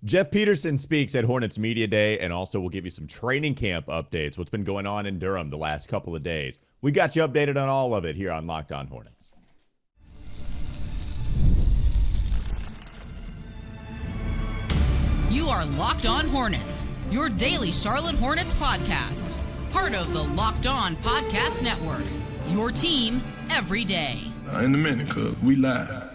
Jeff Peterson speaks at Hornets Media Day, and also we'll give you some training camp updates, what's been going on in Durham the last couple of days. We got you updated on all of it here on Locked On Hornets. You are Locked On Hornets, your daily Charlotte Hornets podcast. Part of the Locked On Podcast Network, your team every day. In a minute, cuz we live.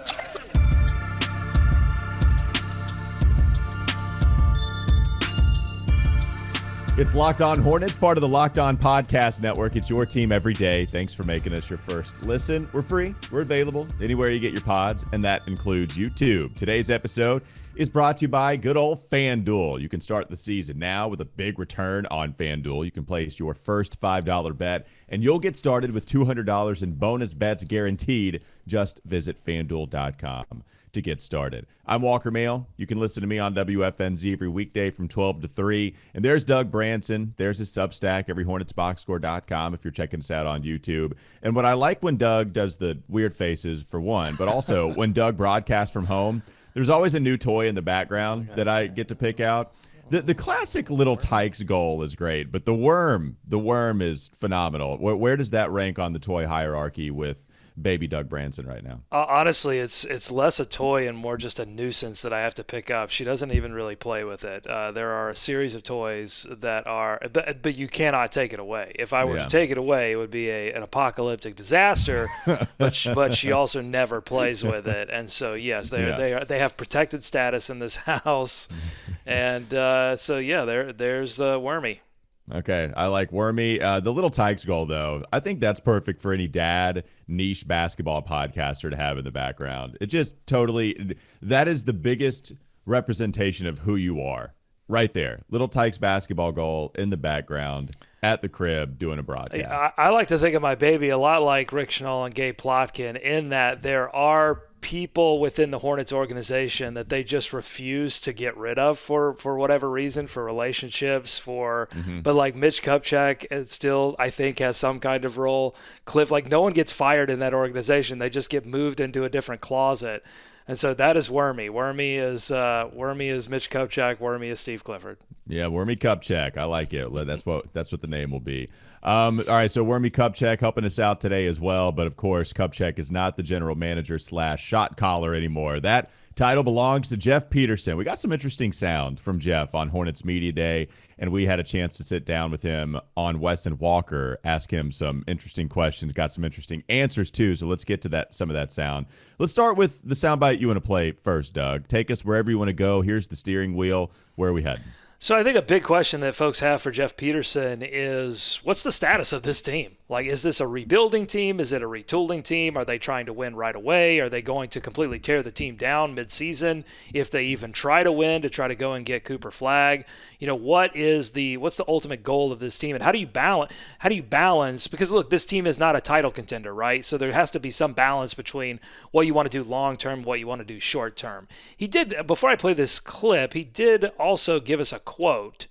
It's Locked On Hornets, part of the Locked On Podcast Network. It's your team every day. Thanks for making us your first listen. We're free. We're available anywhere you get your pods, and that includes YouTube. Today's episode is brought to you by good old FanDuel. You can start the season now with a big return on FanDuel. You can place your first $5 bet, and you'll get started with $200 in bonus bets guaranteed. Just visit FanDuel.com to get started. I'm Walker Mail. You can listen to me on WFNZ every weekday from 12 to 3. And there's Doug Branson. There's his substack, everyhornetsboxscore.com if you're checking us out on YouTube. And what I like when Doug does the weird faces, for one, but also when Doug broadcasts from home, there's always a new toy in the background that I get to pick out. The classic Little Tykes goal is great, but the worm is phenomenal. Where does that rank on the toy hierarchy with baby Doug Branson right now? Honestly, it's less a toy and more just a nuisance that I have to pick up. She doesn't even really play with it. There are a series of toys that are, but you cannot take it away. If I were to take it away, it would be an apocalyptic disaster. but she also never plays with it, and so yes, they have protected status in this house, and there's Wormy. Okay, I like Wormy. The Little Tykes goal, though, I think that's perfect for any dad niche basketball podcaster to have in the background. It just totally, that is the biggest representation of who you are right there. Little Tykes basketball goal in the background at the crib doing a broadcast. I like to think of my baby a lot like Rick Schnall and Gabe Plotkin in that there are people within the Hornets organization that they just refuse to get rid of for whatever reason, for relationships, but like Mitch Kupchak is still, I think, has some kind of role. Cliff, like no one gets fired in that organization. They just get moved into a different closet. And so that is Wormy. Wormy is Mitch Kupchak. Wormy is Steve Clifford. Yeah, Wormy Kupchak. I like it. That's what the name will be. All right, so Wormy Kupchak helping us out today as well. But, of course, Kupchak is not the general manager / shot caller anymore. That title belongs to Jeff Peterson. We got some interesting sound from Jeff on Hornets Media Day, and we had a chance to sit down with him on Wes and Walker, ask him some interesting questions, got some interesting answers too. So let's get to some of that sound. Let's start with the soundbite you want to play first, Doug. Take us wherever you want to go. Here's the steering wheel. Where are we heading? So I think a big question that folks have for Jeff Peterson is, what's the status of this team? Like, is this a rebuilding team? Is it a retooling team? Are they trying to win right away? Are they going to completely tear the team down midseason if they even try to win, to try to go and get Cooper Flagg? You know, what's the ultimate goal of this team, and how do you balance? Because look, this team is not a title contender, right? So there has to be some balance between what you want to do long term, what you want to do short term. He did, before I play this clip, he did also give us a quote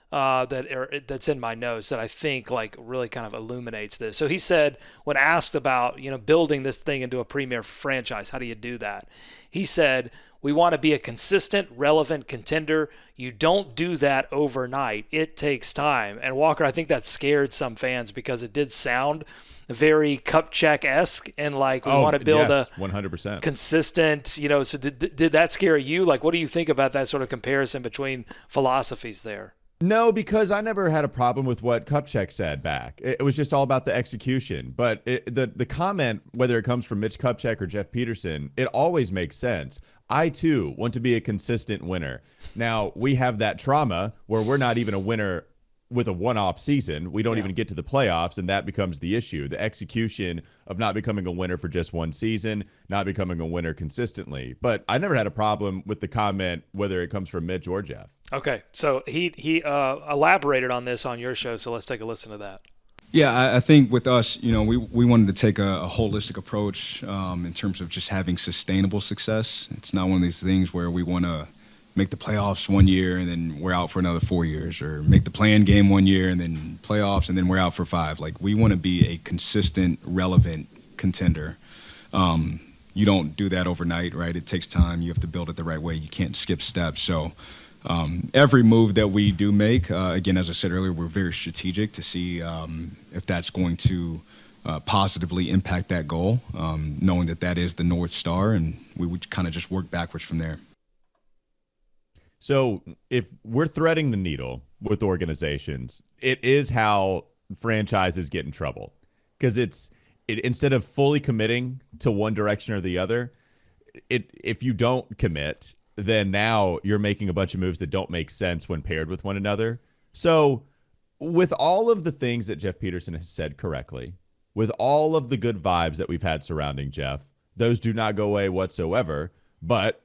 that's in my notes that I think like really kind of illuminates this. So he said, when asked about, building this thing into a premier franchise, how do you do that? He said, we want to be a consistent, relevant contender. You don't do that overnight. It takes time. And Walker, I think that scared some fans because it did sound very Kupchak-esque, and like we want to build a 100% consistent, so did that scare you? Like, what do you think about that sort of comparison between philosophies there? No, because I never had a problem with what Kupchak said back. It was just all about the execution. But the comment, whether it comes from Mitch Kupchak or Jeff Peterson, it always makes sense. I, too, want to be a consistent winner. Now, we have that trauma where we're not even a winner with a one-off season. We don't even get to the playoffs, and that becomes the issue. The execution of not becoming a winner for just one season, not becoming a winner consistently. But I never had a problem with the comment, whether it comes from Mitch or Jeff. Okay, so he elaborated on this on your show, so let's take a listen to that. Yeah, I think with us, we wanted to take a holistic approach in terms of just having sustainable success. It's not one of these things where we want to make the playoffs 1 year and then we're out for another 4 years, or make the play-in game 1 year and then playoffs and then we're out for 5. Like, we want to be a consistent, relevant contender. You don't do that overnight, right? It takes time. You have to build it the right way. You can't skip steps. So every move that we do make, again, as I said earlier, we're very strategic to see if that's going to positively impact that goal, knowing that that is the North Star, and we would kind of just work backwards from there. So if we're threading the needle with organizations, it is how franchises get in trouble, because instead of fully committing to one direction or the other, if you don't commit, then now you're making a bunch of moves that don't make sense when paired with one another. So with all of the things that Jeff Peterson has said correctly, with all of the good vibes that we've had surrounding Jeff, those do not go away whatsoever. But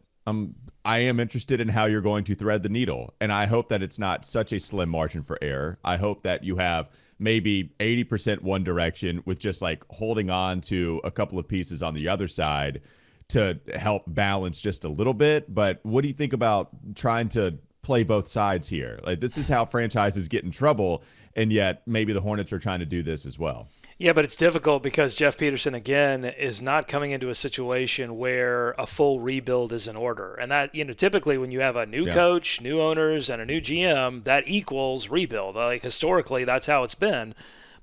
I am interested in how you're going to thread the needle, and I hope that it's not such a slim margin for error. I hope that you have maybe 80% one direction with just like holding on to a couple of pieces on the other side to help balance just a little bit. But what do you think about trying to play both sides here? Like, this is how franchises get in trouble, and yet maybe the Hornets are trying to do this as well. Yeah, but it's difficult because Jeff Peterson, again, is not coming into a situation where a full rebuild is in order. And that, typically when you have a new coach, new owners, and a new GM, that equals rebuild. Like, historically, that's how it's been.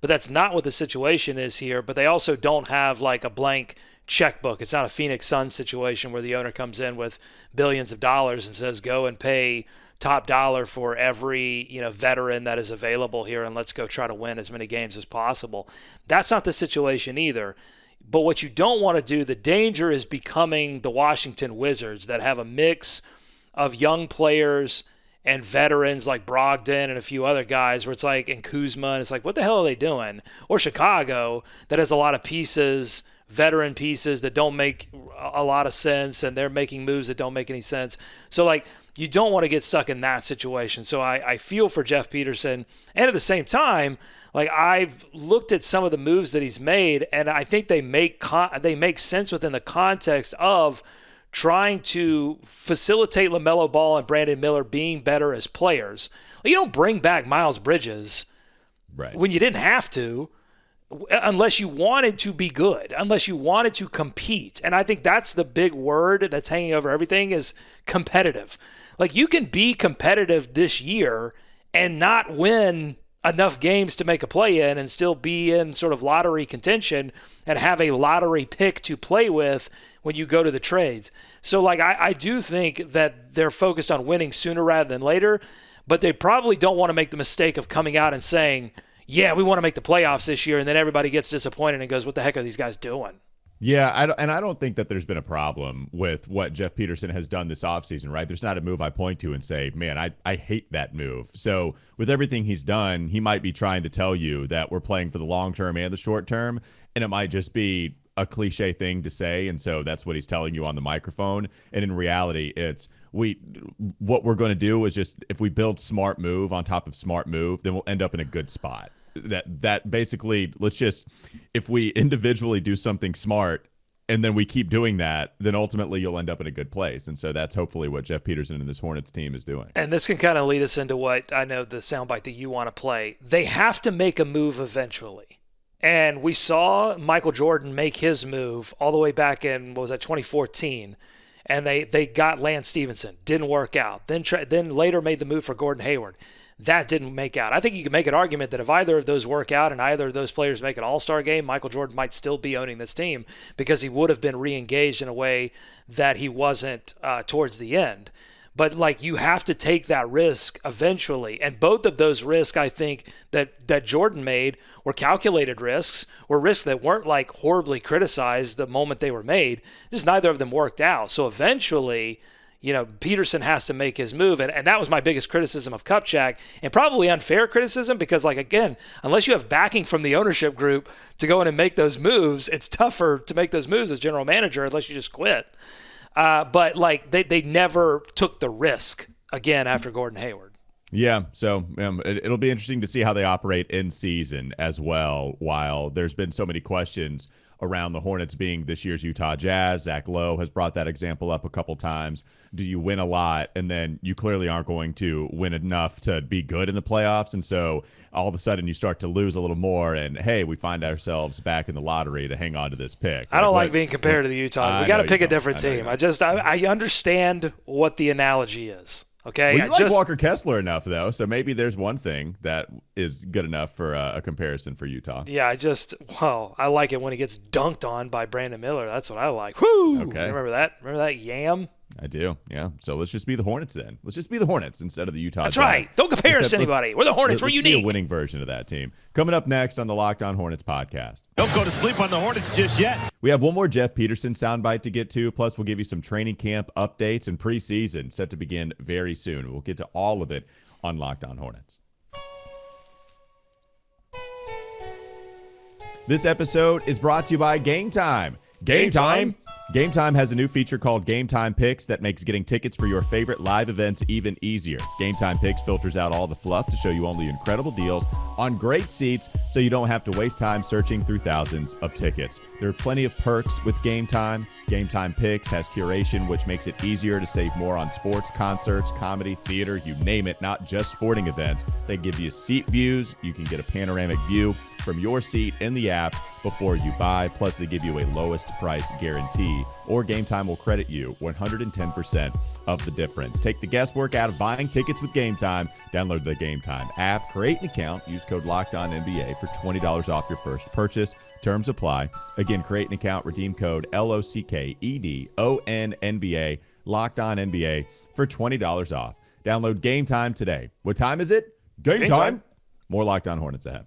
But that's not what the situation is here. But they also don't have like a blank checkbook. It's not a Phoenix Suns situation where the owner comes in with billions of dollars and says, go and pay top dollar for every veteran that is available here, and let's go try to win as many games as possible. That's not the situation either. But what you don't want to do, the danger is becoming the Washington Wizards that have a mix of young players and veterans like Brogdon and a few other guys where it's like, and Kuzma, and it's like, what the hell are they doing? Or Chicago that has a lot of pieces, veteran pieces that don't make a lot of sense, and they're making moves that don't make any sense. So like, you don't want to get stuck in that situation. So I feel for Jeff Peterson. And at the same time, like, I've looked at some of the moves that he's made, and I think they make sense within the context of trying to facilitate LaMelo Ball and Brandon Miller being better as players. You don't bring back Miles Bridges when you didn't have to, unless you wanted to be good, unless you wanted to compete. And I think that's the big word that's hanging over everything is competitive. Like, you can be competitive this year and not win enough games to make a play in and still be in sort of lottery contention and have a lottery pick to play with when you go to the trades. So, like, I do think that they're focused on winning sooner rather than later, but they probably don't want to make the mistake of coming out and saying, yeah, we want to make the playoffs this year, and then everybody gets disappointed and goes, what the heck are these guys doing? Yeah, I don't think that there's been a problem with what Jeff Peterson has done this offseason, right? There's not a move I point to and say, man, I hate that move. So with everything he's done, he might be trying to tell you that we're playing for the long term and the short term, and it might just be a cliche thing to say, and so that's what he's telling you on the microphone. And in reality, it's what we're going to do is just, if we build smart move on top of smart move, then we'll end up in a good spot. That basically, if we individually do something smart and then we keep doing that, then ultimately you'll end up in a good place. And so that's hopefully what Jeff Peterson and this Hornets team is doing. And this can kind of lead us into what I know the soundbite that you want to play. They have to make a move eventually. And we saw Michael Jordan make his move all the way back in, 2014. And they got Lance Stevenson. Didn't work out. Then later made the move for Gordon Hayward. That didn't make out. I think you can make an argument that if either of those work out and either of those players make an all-star game, Michael Jordan might still be owning this team because he would have been re-engaged in a way that he wasn't towards the end. But, like, you have to take that risk eventually. And both of those risks, I think, that Jordan made were calculated risks, were risks that weren't, like, horribly criticized the moment they were made. Just neither of them worked out. So eventually, Peterson has to make his move. And that was my biggest criticism of Kupchak, and probably unfair criticism because, like, again, unless you have backing from the ownership group to go in and make those moves, it's tougher to make those moves as general manager unless you just quit. But, like, they never took the risk again after Gordon Hayward. Yeah, so it'll be interesting to see how they operate in season as well, while there's been so many questions around the Hornets being this year's Utah Jazz. Zach Lowe has brought that example up a couple times. Do you win a lot, and then you clearly aren't going to win enough to be good in the playoffs, and so all of a sudden you start to lose a little more, and hey, we find ourselves back in the lottery to hang on to this pick. I don't like being compared to the Utah. We got to pick a different team. I understand what the analogy is. Okay. Well, you like Walker Kessler enough, though, so maybe there's one thing that is good enough for a comparison for Utah. Yeah, I like it when he gets dunked on by Brandon Miller. That's what I like. Woo! Okay. Remember that? Remember that yam? I do, yeah. So let's just be the Hornets then. Let's just be the Hornets instead of the Utah Jazz. That's right. Don't compare us to anybody. We're the Hornets. We're unique. Be a winning version of that team. Coming up next on the Locked On Hornets podcast. Don't go to sleep on the Hornets just yet. We have one more Jeff Peterson soundbite to get to, plus we'll give you some training camp updates and preseason set to begin very soon. We'll get to all of it on Locked On Hornets. This episode is brought to you by Game Time. Game Time? Game Time has a new feature called Game Time Picks that makes getting tickets for your favorite live events even easier. Game Time Picks filters out all the fluff to show you only incredible deals on great seats so you don't have to waste time searching through thousands of tickets. There are plenty of perks with Game Time. Game Time Picks has curation, which makes it easier to save more on sports, concerts, comedy, theater, you name it, not just sporting events. They give you seat views. You can get a panoramic view from your seat in the app before you buy. Plus, they give you a lowest price guarantee, or Game Time will credit you 110% of the difference. Take the guesswork out of buying tickets with Game Time. Download the Game Time app, create an account, use code LOCKEDONNBA for $20 off your first purchase. Terms apply. Again, create an account, redeem code LOCKEDONNBA, LOCKEDONNBA for $20 off. Download Game Time today. What time is it? Game time. More Locked On Hornets ahead.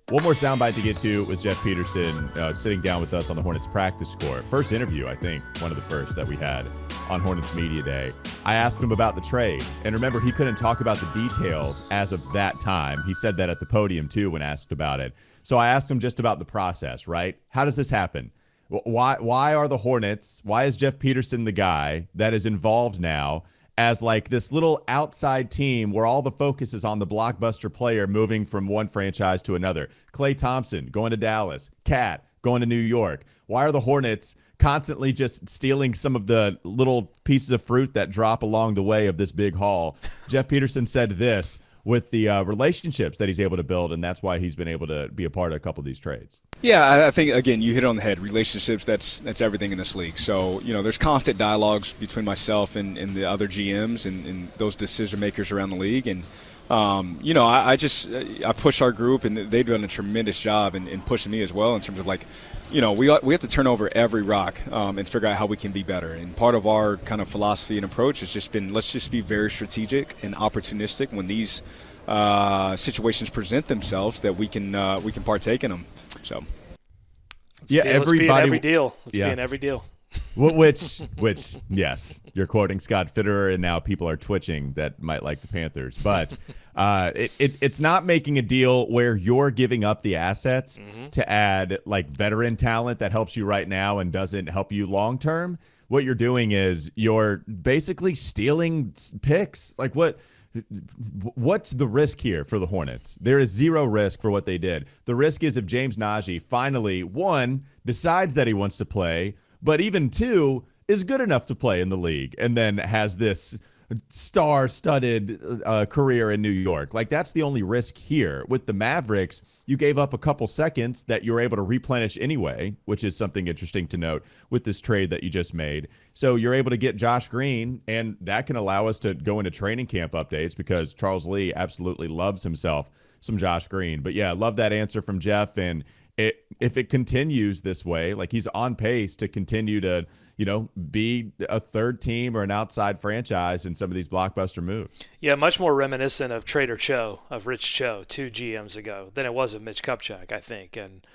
One more soundbite to get to with Jeff Peterson sitting down with us on the Hornets practice score. First interview, I think, one of the first that we had on Hornets Media Day. I asked him about the trade. And remember, he couldn't talk about the details as of that time. He said that at the podium, too, when asked about it. So I asked him just about the process, right? How does this happen? Why are the Hornets, why is Jeff Peterson the guy that is involved now as like this little outside team where all the focus is on the blockbuster player moving from one franchise to another? Klay Thompson going to Dallas, Cat going to New York. Why are the Hornets constantly just stealing some of the little pieces of fruit that drop along the way of this big haul? Jeff Peterson said this with the relationships that he's able to build, and that's why he's been able to be a part of a couple of these trades. Yeah, I think, again, you hit it on the head. Relationships, that's everything in this league. So, there's constant dialogues between myself and the other GMs and those decision makers around the league. And, I push our group, and they've done a tremendous job in pushing me as well in terms of, we have to turn over every rock and figure out how we can be better. And part of our kind of philosophy and approach has just been, let's just be very strategic and opportunistic when these situations present themselves, that we can partake in them. So, let's be in every deal. Let's be in every deal. Which, yes, you're quoting Scott Fitterer, and now people are twitching that might like the Panthers. But it's not making a deal where you're giving up the assets to add like veteran talent that helps you right now and doesn't help you long term. What you're doing is you're basically stealing picks. Like what's the risk here for the Hornets? There is zero risk for what they did. The risk is if James Najee finally, one, decides that he wants to play, but even two, is good enough to play in the league and then has this star-studded career in New York. Like, that's the only risk here. With the Mavericks, you gave up a couple seconds that you were able to replenish anyway, which is something interesting to note with this trade that you just made. So you're able to get Josh Green, and that can allow us to go into training camp updates because Charles Lee absolutely loves himself some Josh Green. But yeah, I love that answer from Jeff, and if it continues this way, like he's on pace to continue to, be a third team or an outside franchise in some of these blockbuster moves. Yeah, much more reminiscent of Trader Cho, of Rich Cho, 2 GMs ago, than it was of Mitch Kupchak, I think. And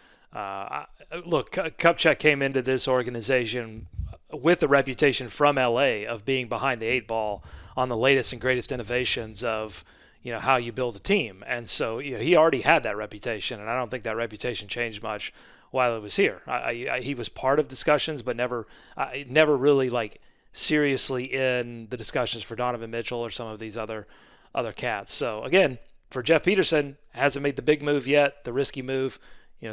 look, Kupchak came into this organization with a reputation from LA of being behind the 8 ball on the latest and greatest innovations of how you build a team. And so he already had that reputation, and I don't think that reputation changed much while it was here. He was part of discussions, but never really seriously in the discussions for Donovan Mitchell or some of these other cats. So again, for Jeff Peterson, hasn't made the big move yet, the risky move.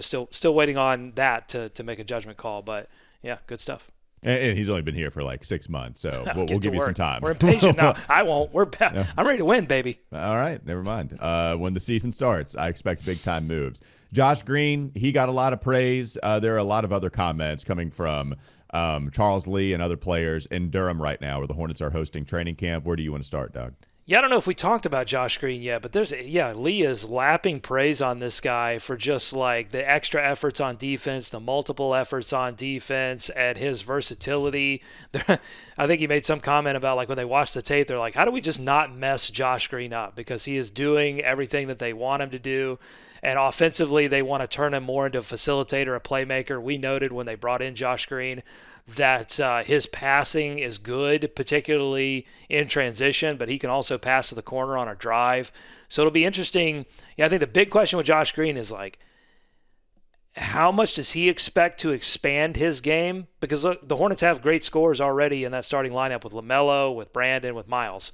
Still waiting on that to make a judgment call. But yeah, good stuff. And he's only been here for 6 months, so we'll give you some time. We're impatient now. I won't. I'm ready to win, baby. All right, never mind. When the season starts, I expect big-time moves. Josh Green, he got a lot of praise. There are a lot of other comments coming from Charles Lee and other players in Durham right now, where the Hornets are hosting training camp. Where do you want to start, Doug? Yeah, I don't know if we talked about Josh Green yet, but Lee is lapping praise on this guy for just like the extra efforts on defense, the multiple efforts on defense, and his versatility. I think he made some comment about like when they watched the tape, they're like, how do we just not mess Josh Green up? Because he is doing everything that they want him to do. And offensively, they want to turn him more into a facilitator, a playmaker. We noted when they brought in Josh Green that his passing is good, particularly in transition, but he can also pass to the corner on a drive. So it'll be interesting. Yeah, I think the big question with Josh Green is like, how much does he expect to expand his game? Because look, the Hornets have great scorers already in that starting lineup with LaMelo, with Brandon, with Miles.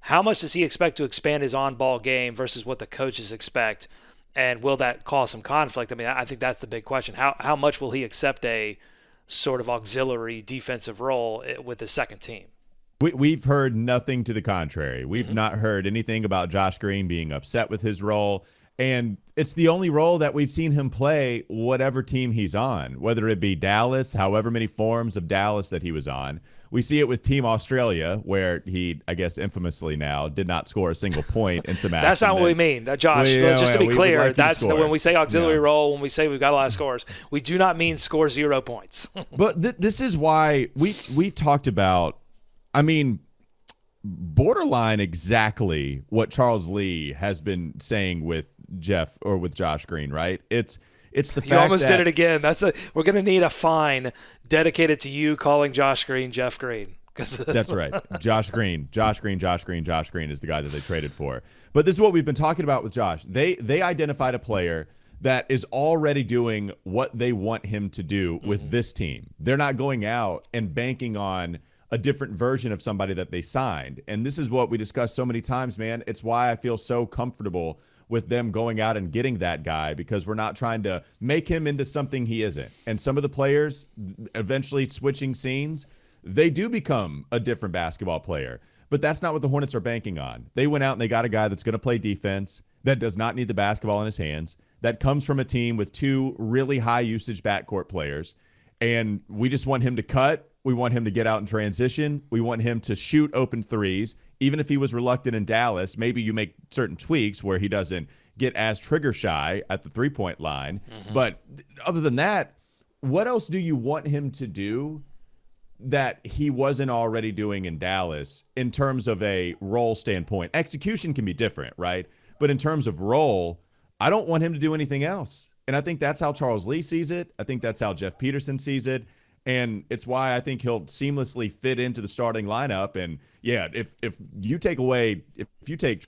How much does he expect to expand his on-ball game versus what the coaches expect? And will that cause some conflict? I mean, I think that's the big question. How much will he accept a sort of auxiliary defensive role with the second team? We've heard nothing to the contrary. We've not heard anything about Josh Green being upset with his role. And it's the only role that we've seen him play, whatever team he's on, whether it be Dallas, however many forms of Dallas that he was on. We see it with Team Australia, where he, I guess infamously now, did not score a single point in some action. That's not what we mean. Josh, just to be clear, that's when we say auxiliary role, when we say we've got a lot of scores, we do not mean score 0 points. But this is why we've talked about, I mean, borderline exactly what Charles Lee has been saying with Jeff or with Josh Green, right? It's the fact that you almost did it again. We're going to need a fine dedicated to you calling Josh Green Jeff Green. That's right. Josh Green is the guy that they traded for. But this is what we've been talking about with Josh. They identified a player that is already doing what they want him to do with this team. They're not going out and banking on a different version of somebody that they signed. And this is what we discussed so many times, man. It's why I feel so comfortable with them going out and getting that guy, because we're not trying to make him into something he isn't. And some of the players eventually switching scenes, they do become a different basketball player. But that's not what the Hornets are banking on. They went out and they got a guy that's going to play defense, that does not need the basketball in his hands, that comes from a team with two really high usage backcourt players. And we just want him to cut. We want him to get out in transition. We want him to shoot open threes. Even if he was reluctant in Dallas, maybe you make certain tweaks where he doesn't get as trigger shy at the three-point line. But other than that, what else do you want him to do that he wasn't already doing in Dallas in terms of a role standpoint? Execution can be different, right? But in terms of role, I don't want him to do anything else. And I think that's how Charles Lee sees it. I think that's how Jeff Peterson sees it. And it's why I think he'll seamlessly fit into the starting lineup. And yeah, if you take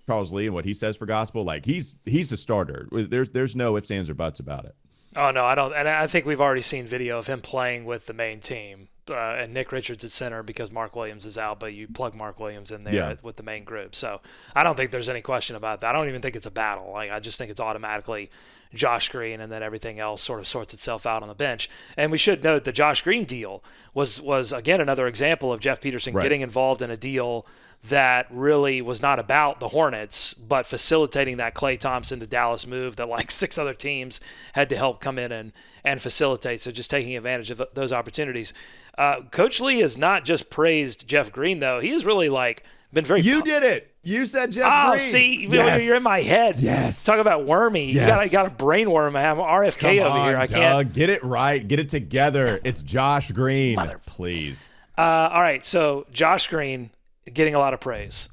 Charles Lee and what he says for gospel, like he's a starter. There's no ifs, ands, or buts about it. Oh no, I don't. And I think we've already seen video of him playing with the main team and Nick Richards at center because Mark Williams is out. But you plug Mark Williams in there with the main group. So I don't think there's any question about that. I don't even think it's a battle. Like I just think it's automatically Josh Green, and then everything else sort of sorts itself out on the bench. And we should note the Josh Green deal was again another example of Jeff Peterson getting involved in a deal that really was not about the Hornets, but facilitating that Klay Thompson to Dallas move that like 6 other teams had to help come in and facilitate. So just taking advantage of those opportunities. Coach Lee has not just praised Jeff Green, though. He has really been very. You did it. You said Jeff Green. Oh, see, you're in my head. Yes. Talk about wormy. Yes. You got a brain worm. I have RFK over here. I can't. Doug, get it right. Get it together. It's Josh Green. Please. All right. So Josh Green getting a lot of praise.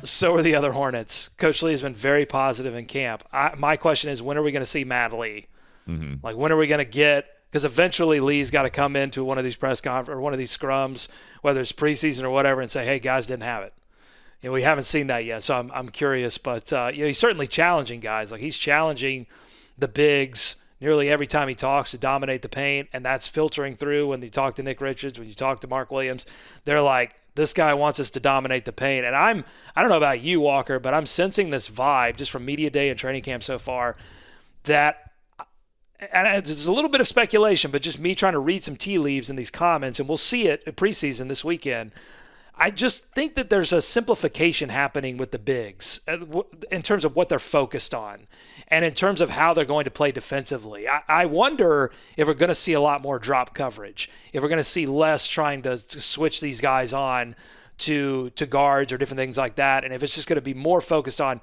So are the other Hornets. Coach Lee has been very positive in camp. My question is, when are we going to see Matt Lee? Like, when are we going to get? Because eventually Lee's got to come into one of these press conferences or one of these scrums, whether it's preseason or whatever, and say, "Hey, guys, didn't have it." We haven't seen that yet, so I'm curious. But he's certainly challenging guys. Like he's challenging the bigs nearly every time he talks to dominate the paint, and that's filtering through when you talk to Nick Richards, when you talk to Mark Williams. They're like, this guy wants us to dominate the paint. And I don't know about you, Walker, but I'm sensing this vibe just from media day and training camp so far that, and it's a little bit of speculation, but just me trying to read some tea leaves in these comments, and we'll see it in preseason this weekend. I just think that there's a simplification happening with the bigs in terms of what they're focused on and in terms of how they're going to play defensively. I wonder if we're going to see a lot more drop coverage, if we're going to see less trying to switch these guys on to guards or different things like that, and if it's just going to be more focused on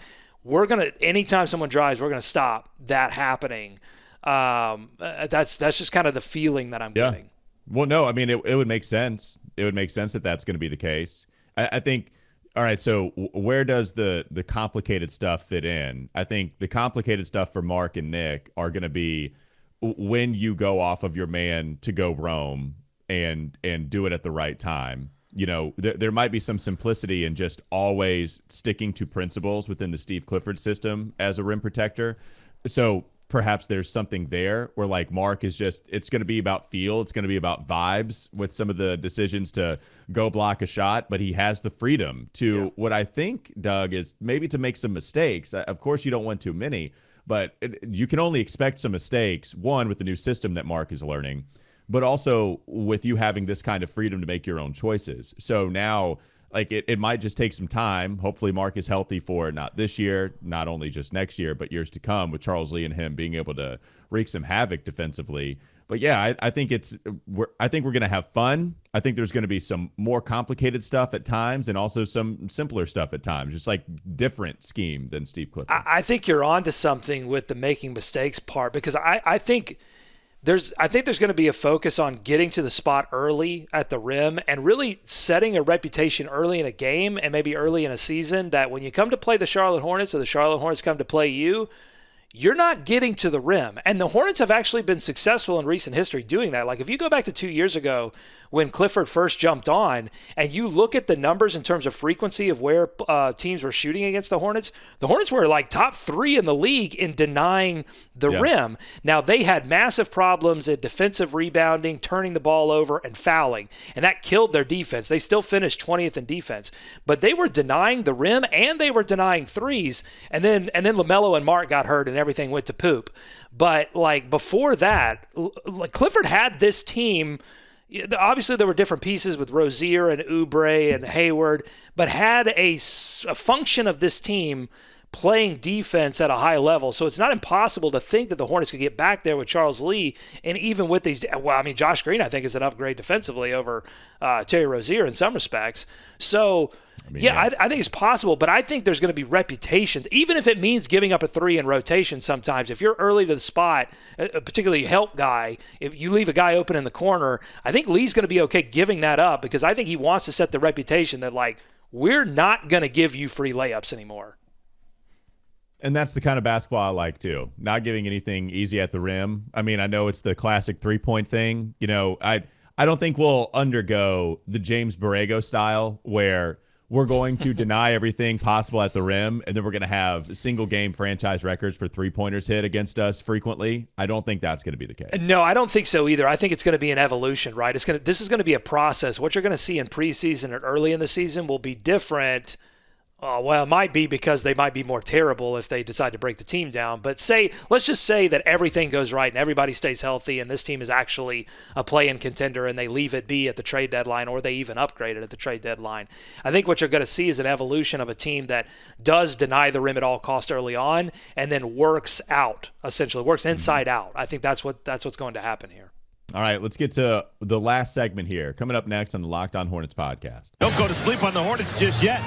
anytime someone drives, we're going to stop that happening. That's just kind of the feeling that I'm getting. Well, no, I mean, it would make sense. It would make sense that that's going to be the case. I think, all right, so where does the complicated stuff fit in? I think the complicated stuff for Mark and Nick are going to be when you go off of your man to go roam and do it at the right time. You know, there might be some simplicity in just always sticking to principles within the Steve Clifford system as a rim protector. So perhaps there's something there where, like, Mark is just, it's going to be about feel. It's going to be about vibes with some of the decisions to go block a shot, but he has the freedom to what I think, Doug, is maybe to make some mistakes. Of course, you don't want too many, but you can only expect some mistakes, one, with the new system that Mark is learning, but also with you having this kind of freedom to make your own choices. So now, like, it might just take some time. Hopefully Mark is healthy for not this year, not only just next year, but years to come, with Charles Lee and him being able to wreak some havoc defensively. But yeah, I think we're going to have fun. I think there's going to be some more complicated stuff at times and also some simpler stuff at times, just like different scheme than Steve Clifford. I think you're onto something with the making mistakes part, because I think there's going to be a focus on getting to the spot early at the rim and really setting a reputation early in a game and maybe early in a season that when you come to play the Charlotte Hornets or the Charlotte Hornets come to play you're not getting to the rim. And the Hornets have actually been successful in recent history doing that. Like, if you go back to 2 years ago when Clifford first jumped on and you look at the numbers in terms of frequency of where teams were shooting against the Hornets were like top 3 in the league in denying the rim. Now, they had massive problems at defensive rebounding, turning the ball over, and fouling, and that killed their defense. They still finished 20th in defense, but they were denying the rim and they were denying threes, and then LaMelo and Mark got hurt and everything went to poop. But like before that, like Clifford had this team. Obviously, there were different pieces with Rozier and Oubre and Hayward, but had a function of this team playing defense at a high level. So it's not impossible to think that the Hornets could get back there with Charles Lee. And even with these, Josh Green, I think, is an upgrade defensively over Terry Rozier in some respects. So, I think it's possible, but I think there's going to be reputations, even if it means giving up a 3 in rotation sometimes. If you're early to the spot, particularly help guy, if you leave a guy open in the corner, I think Lee's going to be okay giving that up because I think he wants to set the reputation that, like, we're not going to give you free layups anymore. And that's the kind of basketball I like, too. Not giving anything easy at the rim. I mean, I know it's the classic three-point thing. You know, I don't think we'll undergo the James Borrego style where we're going to deny everything possible at the rim, and then we're going to have single-game franchise records for three-pointers hit against us frequently. I don't think that's going to be the case. No, I don't think so either. I think it's going to be an evolution, right? This is going to be a process. What you're going to see in preseason and early in the season will be different. Well, it might be because they might be more terrible if they decide to break the team down. But let's just say that everything goes right and everybody stays healthy and this team is actually a play-in contender and they leave it be at the trade deadline or they even upgrade it at the trade deadline. I think what you're going to see is an evolution of a team that does deny the rim at all costs early on and then works out, essentially, works inside out. I think that's what's going to happen here. All right, let's get to the last segment here. Coming up next on the Locked On Hornets podcast. Don't go to sleep on the Hornets just yet.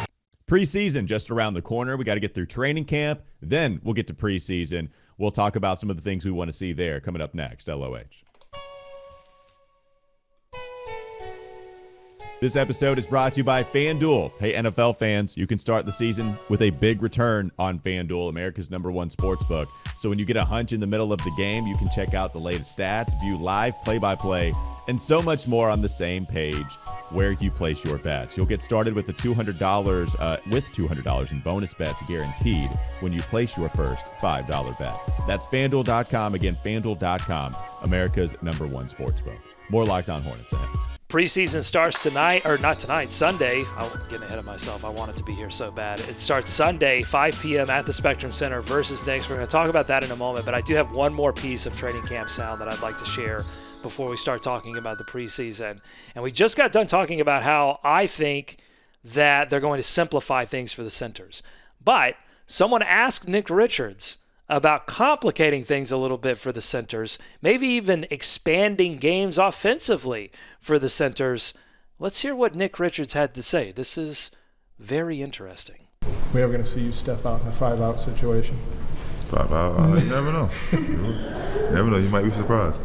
Preseason just around the corner. We got to get through training camp. Then we'll get to preseason. We'll talk about some of the things we want to see there coming up next. LOH. This episode is brought to you by FanDuel. Hey, NFL fans, you can start the season with a big return on FanDuel, America's #1 sportsbook. So when you get a hunch in the middle of the game, you can check out the latest stats, view live play-by-play, and so much more on the same page where you place your bets. You'll get started with $200 in bonus bets guaranteed when you place your first $5 bet. That's FanDuel.com. Again, FanDuel.com, America's #1 sportsbook. More Locked On Hornets ahead. Preseason starts tonight, or not tonight, Sunday. I'm getting ahead of myself. I want it to be here so bad. It starts Sunday, 5 p.m. at the Spectrum Center versus Knicks. We're going to talk about that in a moment, but I do have one more piece of training camp sound that I'd like to share before we start talking about the preseason. And we just got done talking about how I think that they're going to simplify things for the centers. But someone asked Nick Richards about complicating things a little bit for the centers, maybe even expanding games offensively for the centers. Let's hear what Nick Richards had to say. This is very interesting. We ever going to see you step out in a 5-out situation? 5-out? You never know. You never know. You might be surprised.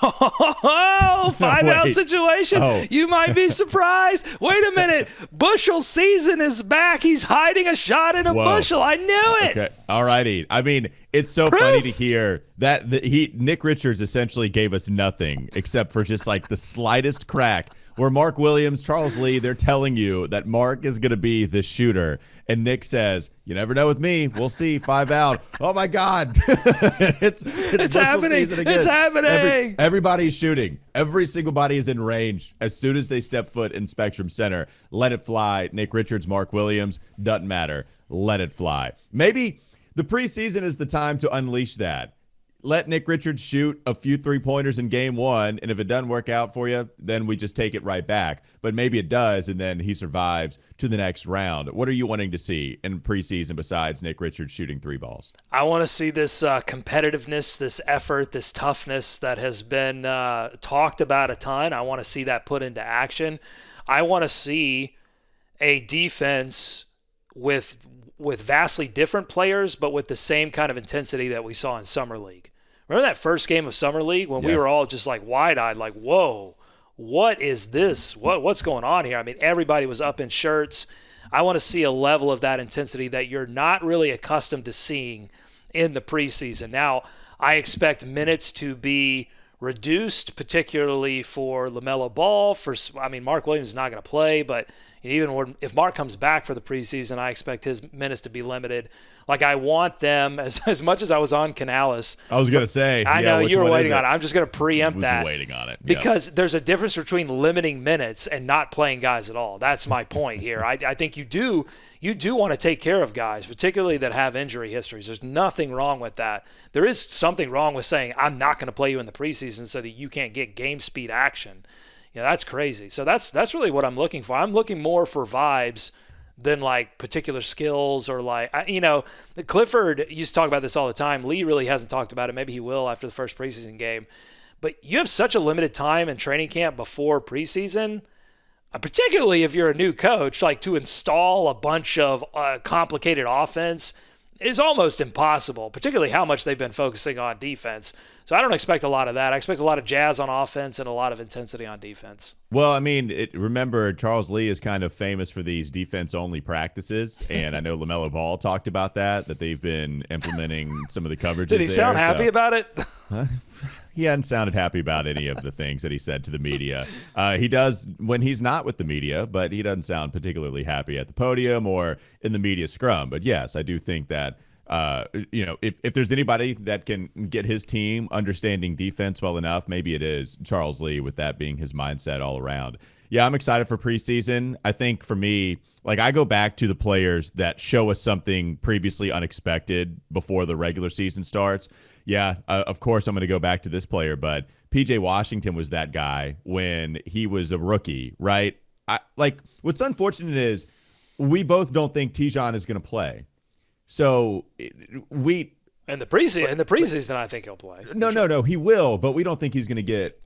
Oh, 5-out situation. Oh. You might be surprised. Wait a minute. Bushel season is back. He's hiding a shot in a bushel. I knew it. Okay. All righty. I mean, it's so funny to hear that Nick Richards essentially gave us nothing except for just like the slightest crack where Mark Williams, Charles Lee, they're telling you that Mark is going to be the shooter. And Nick says, you never know with me. We'll see. 5 out. Oh, my God. it's happening. It's happening. Everybody's shooting. Every single body is in range. As soon as they step foot in Spectrum Center, let it fly. Nick Richards, Mark Williams, doesn't matter. Let it fly. Maybe the preseason is the time to unleash that. Let Nick Richards shoot a few three-pointers in game one, and if it doesn't work out for you, then we just take it right back. But maybe it does, and then he survives to the next round. What are you wanting to see in preseason besides Nick Richards shooting 3 balls? I want to see this competitiveness, this effort, this toughness that has been talked about a ton. I want to see that put into action. I want to see a defense with vastly different players, but with the same kind of intensity that we saw in Summer League. Remember that first game of Summer League when we were all just like wide-eyed, like, whoa, what is this? What's going on here? I mean, everybody was up in shirts. I want to see a level of that intensity that you're not really accustomed to seeing in the preseason. Now, I expect minutes to be reduced, particularly for LaMelo Ball. Mark Williams is not going to play, but even if Mark comes back for the preseason, I expect his minutes to be limited. Like, I want them, as much as I was on Canales. I was going to say. I know you were waiting on it. I'm just going to preempt that. I was waiting on it. Because there's a difference between limiting minutes and not playing guys at all. That's my point here. I think you do want to take care of guys, particularly that have injury histories. There's nothing wrong with that. There is something wrong with saying, I'm not going to play you in the preseason so that you can't get game speed action. That's crazy. So that's really what I'm looking for. I'm looking more for vibes than like particular skills or like, Clifford used to talk about this all the time. Lee really hasn't talked about it. Maybe he will after the first preseason game. But you have such a limited time in training camp before preseason, particularly if you're a new coach, like to install a bunch of complicated offense is almost impossible, particularly how much they've been focusing on defense. So I don't expect a lot of that. I expect a lot of jazz on offense and a lot of intensity on defense. Well, I mean, remember, Charles Lee is kind of famous for these defense-only practices, and I know LaMelo Ball talked about that they've been implementing some of the coverages. Did he sound happy about it? He hadn't sounded happy about any of the things that he said to the media. He does when he's not with the media, but he doesn't sound particularly happy at the podium or in the media scrum. But yes, I do think that, if there's anybody that can get his team understanding defense well enough, maybe it is Charles Lee, with that being his mindset all around. Yeah, I'm excited for preseason. I think for me, like, I go back to the players that show us something previously unexpected before the regular season starts. Yeah, of course I'm going to go back to this player, but PJ Washington was that guy when he was a rookie, right? What's unfortunate is we both don't think Tijon is going to play. So In the preseason, I think he'll play. No, he will, but we don't think he's going to get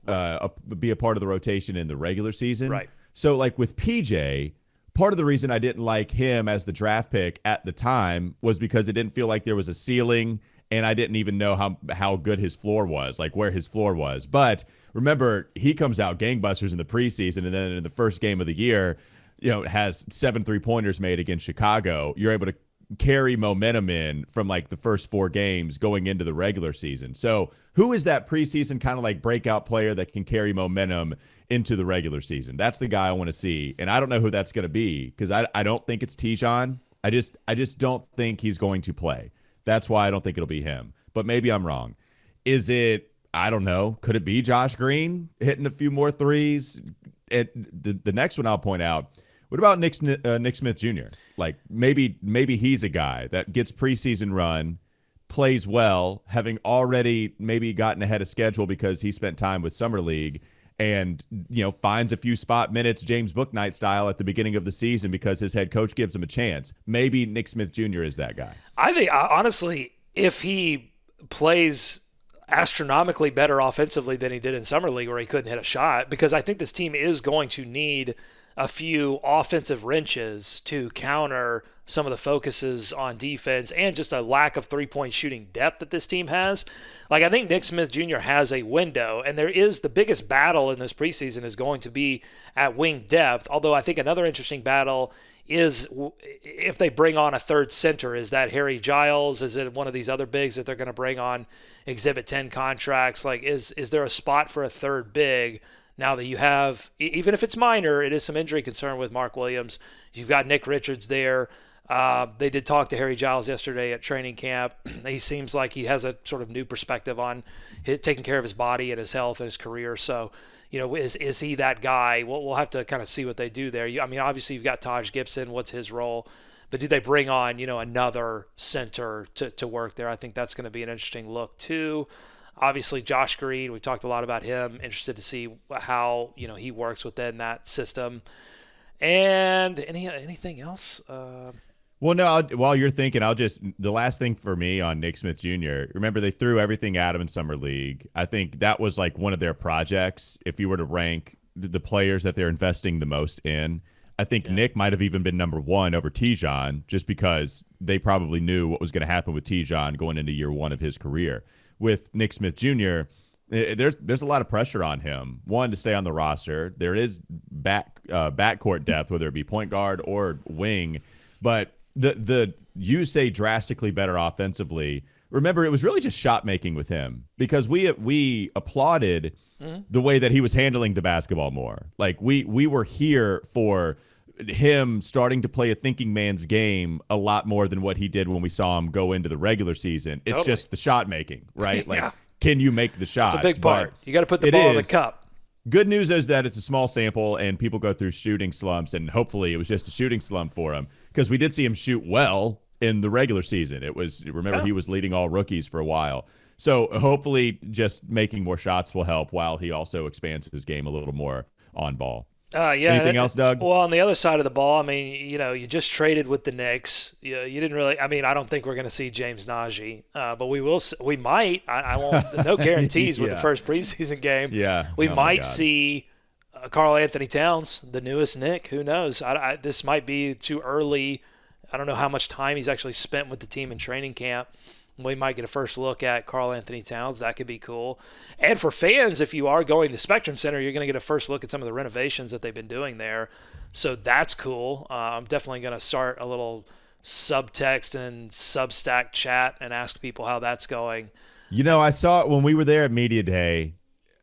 be a part of the rotation in the regular season. Right. So, like with PJ, part of the reason I didn't like him as the draft pick at the time was because it didn't feel like there was a ceiling, and I didn't even know how good his floor was, like where his floor was. But remember, he comes out gangbusters in the preseason, and then in the first game of the year, has 7 3-pointers made against Chicago. You're able to carry momentum in from like the first 4 games going into the regular season. So who is that preseason kind of like breakout player that can carry momentum into the regular season? That's the guy I want to see. And I don't know who that's going to be because I don't think it's Tijon. I just don't think he's going to play. That's why I don't think it'll be him. But maybe I'm wrong. Is it, I don't know, could it be Josh Green hitting a few more threes? The next one I'll point out, what about Nick Smith Jr.? Like maybe he's a guy that gets preseason run, plays well, having already maybe gotten ahead of schedule because he spent time with Summer League, and, finds a few spot minutes James Bouknight style at the beginning of the season because his head coach gives him a chance. Maybe Nick Smith Jr. is that guy. I think, honestly, if he plays astronomically better offensively than he did in Summer League where he couldn't hit a shot, because I think this team is going to need a few offensive wrenches to counter some of the focuses on defense and just a lack of three-point shooting depth that this team has. Like, I think Nick Smith Jr. has a window, and there is the biggest battle in this preseason is going to be at wing depth, although I think another interesting battle is if they bring on a third center. Is that Harry Giles? Is it one of these other bigs that they're going to bring on Exhibit 10 contracts? Like, is there a spot for a third big now that you have, even if it's minor, it is some injury concern with Mark Williams. You've got Nick Richards there. They did talk to Harry Giles yesterday at training camp. He seems like he has a sort of new perspective on taking care of his body and his health and his career. So, is he that guy? We'll have to kind of see what they do there. I mean, obviously you've got Taj Gibson. What's his role? But do they bring on, another center to work there? I think that's going to be an interesting look too. Obviously, Josh Green, we've talked a lot about him. Interested to see how, he works within that system. And anything else? Well, no, while you're thinking, the last thing for me on Nick Smith Jr., remember they threw everything at him in Summer League. I think that was like one of their projects. If you were to rank the players that they're investing the most in, I think Nick might have even been number one over Tijon, just because they probably knew what was going to happen with Tijon going into year one of his career. With Nick Smith Jr., there's a lot of pressure on him. One, to stay on the roster. There is backcourt depth, whether it be point guard or wing, but you say drastically better offensively. Remember, it was really just shot making with him because we applauded the way that he was handling the basketball more. Like we were here for him starting to play a thinking man's game a lot more than what he did when we saw him go into the regular season. It's just the shot making, right? Like, can you make the shots? It's a big part. You got to put the ball in the cup. Good news is that it's a small sample and people go through shooting slumps, and hopefully it was just a shooting slump for him because we did see him shoot well in the regular season. He was leading all rookies for a while. So hopefully just making more shots will help while he also expands his game a little more on ball. Anything else, Doug? Well, on the other side of the ball, I mean, you just traded with the Knicks. You didn't really. I mean, I don't think we're going to see James Najee, but we will. We might. I won't. No guarantees with the first preseason game. Yeah, we might see Karl Anthony Towns, the newest Knick. Who knows? This might be too early. I don't know how much time he's actually spent with the team in training camp. We might get a first look at Karl Anthony Towns. That could be cool. And for fans, if you are going to Spectrum Center, you're going to get a first look at some of the renovations that they've been doing there. So that's cool. I'm definitely going to start a little subtext and substack chat and ask people how that's going. I saw it when we were there at Media Day.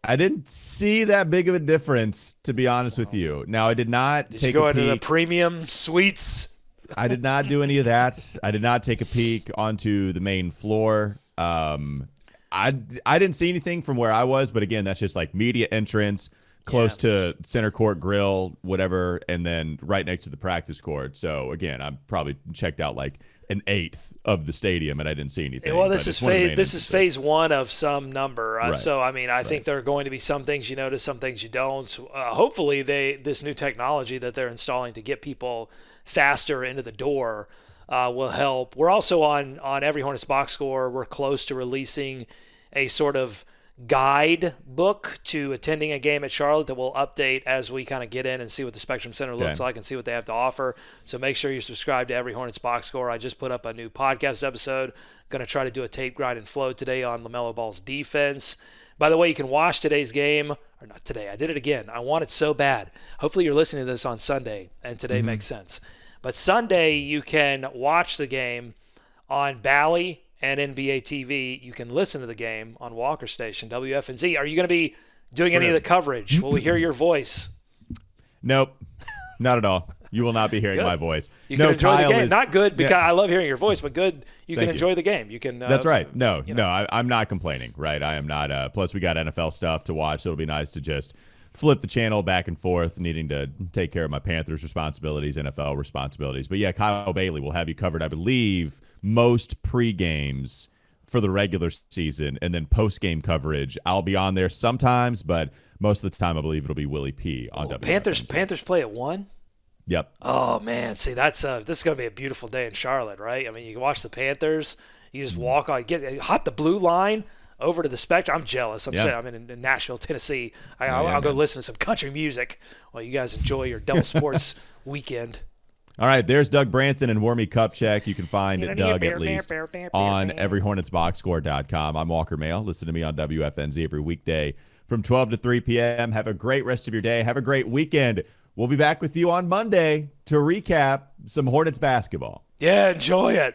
I didn't see that big of a difference, to be honest with you. Now, I did not take a peek. Did you go into the premium suites? I did not do any of that. I did not take a peek onto the main floor. I didn't see anything from where I was, but again, that's just like media entrance, close to center court grill, whatever, and then right next to the practice court. So again, I'm probably checked out like an eighth of the stadium, and I didn't see anything. Well, this is phase one of some number. Right. So I mean, I think there are going to be some things you notice, some things you don't. Hopefully, this new technology that they're installing to get people faster into the door will help. We're also on Every Hornets Boxscore. We're close to releasing a sort of guide book to attending a game at Charlotte that will update as we kind of get in and see what the Spectrum Center looks like and see what they have to offer. So make sure you subscribe to Every Hornets Boxscore. I just put up a new podcast episode. Going to try to do a tape, grind, and flow today on LaMelo Ball's defense. By the way, you can watch today's game. Or not today. I did it again. I want it so bad. Hopefully you're listening to this on Sunday, and today makes sense. But Sunday, you can watch the game on Bally and NBA TV. You can listen to the game on Walker Station, WFNZ. Are you going to be doing any of the coverage? Will we hear your voice? Nope, not at all. You will not be hearing my voice. You can enjoy the game. Not good because I love hearing your voice, but good. You can enjoy the game. You can. That's right. No, I'm not complaining. Right, I am not. Plus, we got NFL stuff to watch, so it'll be nice to just flip the channel back and forth, needing to take care of my Panthers responsibilities, NFL responsibilities. But yeah, Kyle Bailey will have you covered, I believe, most pre-games for the regular season, and then post-game coverage. I'll be on there sometimes, but most of the time I believe it'll be Willie P on WFNZ. Panthers play at 1? Yep. Oh, man. See, this is going to be a beautiful day in Charlotte, right? I mean, you can watch the Panthers. You just walk on, hop the blue line over to the Spectrum. I'm jealous. I'm saying I'm in Nashville, Tennessee. I'll go listen to some country music while you guys enjoy your double sports weekend. All right, there's Doug Branson and Warmy Kupchak. You can find Doug at least on everyhornetsboxscore.com. I'm Walker Mail. Listen to me on WFNZ every weekday from 12 to 3 p.m. Have a great rest of your day. Have a great weekend. We'll be back with you on Monday to recap some Hornets basketball. Yeah, enjoy it.